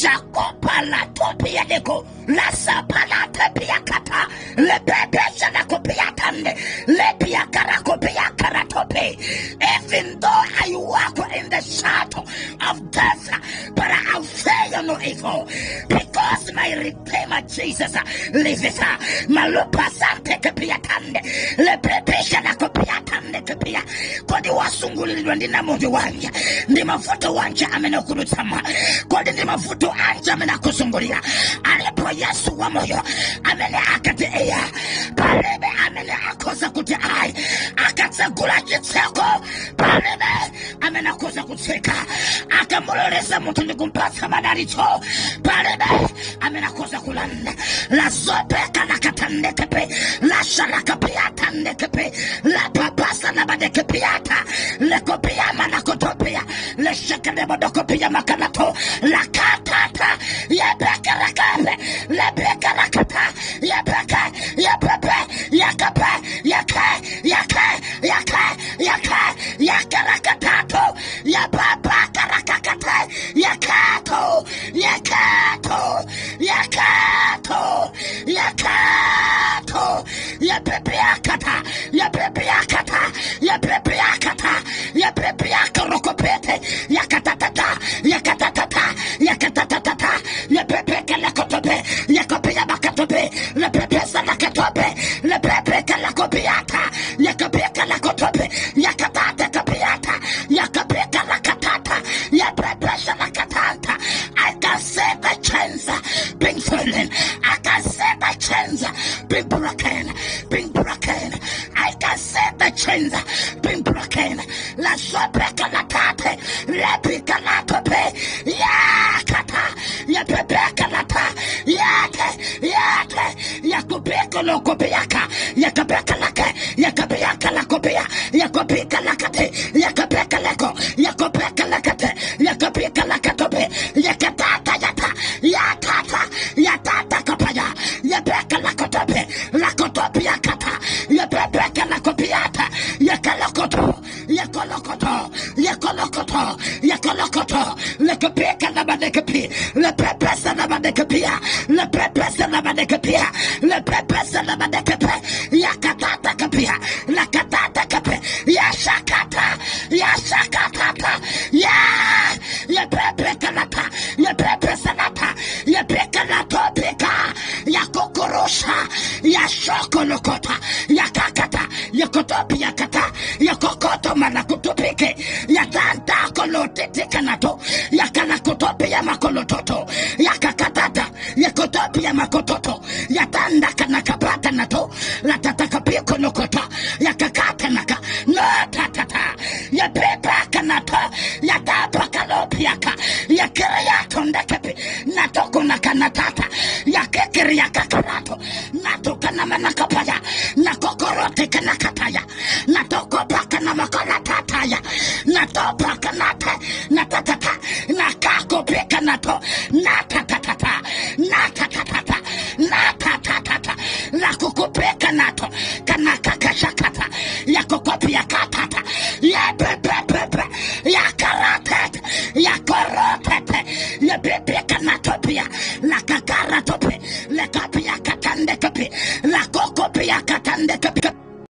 Jacopa la topia deko, la sapala tepia kata, le pepe shana kopia tande, le pia karakopia karatope. Even though I walk in the shadow of death, but I'll fear no evil, because my Redeemer Jesus liveth. Malupa sante kopia tande, le pepe shana kopia tande kopia. Kodi wasunguli ndina mojo wanja, ndi mafuta wanja amena kurutama. Kodi ndi mafuta anja amena kusungulia. Alipo Yesu wa moyo amene akati eya, palebe amene akoza kuti ai, akatsegula chitseko, palebe amene akoza kutseka, akamuloleza mutu ndi kumpatsa madalitso, palebe amene akoza kulanda. La zopeka la katandekepe, la shalaka piata ndekepe, la papasa na badeke piata, le kopia manakotopia, le shekere bodokopia makanato, la katata, yebeka rakabe, le beka rakata, yebeka, yepepe, yakape, yaka rakatato, yababa karakakate, yakato, yepepeakata, yepepeaka rokopete, yakatatata, yepepeka lakotope, yakopia bakatope, lepepesa lakatope, lepepeka lakopiata, yakopeka lakotope, yakatata kapiata, yakopeka lakatata, yepepesa lakatanta. I can see the chains being fallen. I can see the chains being broken. I can see the chains being broken. La sopeka la tate, la pika la tope, yakata, yapepeka la ta, yate, yakupeka lo kopiaka, yakapeka la ke, yakapeka la kopia, yakopeka la kate, yakapeka la ko, yakopeka la kate, yakopeka la katope, yakatata yatata kapaya, yapeka la kotope, la kotopia kata, yapeka la kopiata, yakalokoto, le kopeka la badekepi, le pepesa la badekepia, le pepesa la badekepia, le pepesa la badekepe, yakatata kapia, la katata kape, yashakata, yapepeka lata, yapepesa lata, yapeka lata peka, yakokorosha, yashokolokota, yakakata, yakotopia kata, yakokoto manakutopike, yatanta kolotete kanato, yakanakotopia makolototo, yakakatata, yakotopia makototo, yatanda kanakapata nato, latataka kolokota, yakakata naka, no tatata, yapepa kanata, yatapa kalopiaka, yakiriato ndekepi, natoko nakanatata, yakekiria kakarato, natoka namanakapaya, nakokorote kanakataya, natoko paka namakolatataya, natopa kanate, natatata, nakako peka nato, natatata, lakukupeka nato, kanakakashakata, yakokopia katata, yapepepepe, yakaratete, yakorotete, yapepeka natopia, lakakaratope, lekapia katandekepi, lakokopia katandekepi,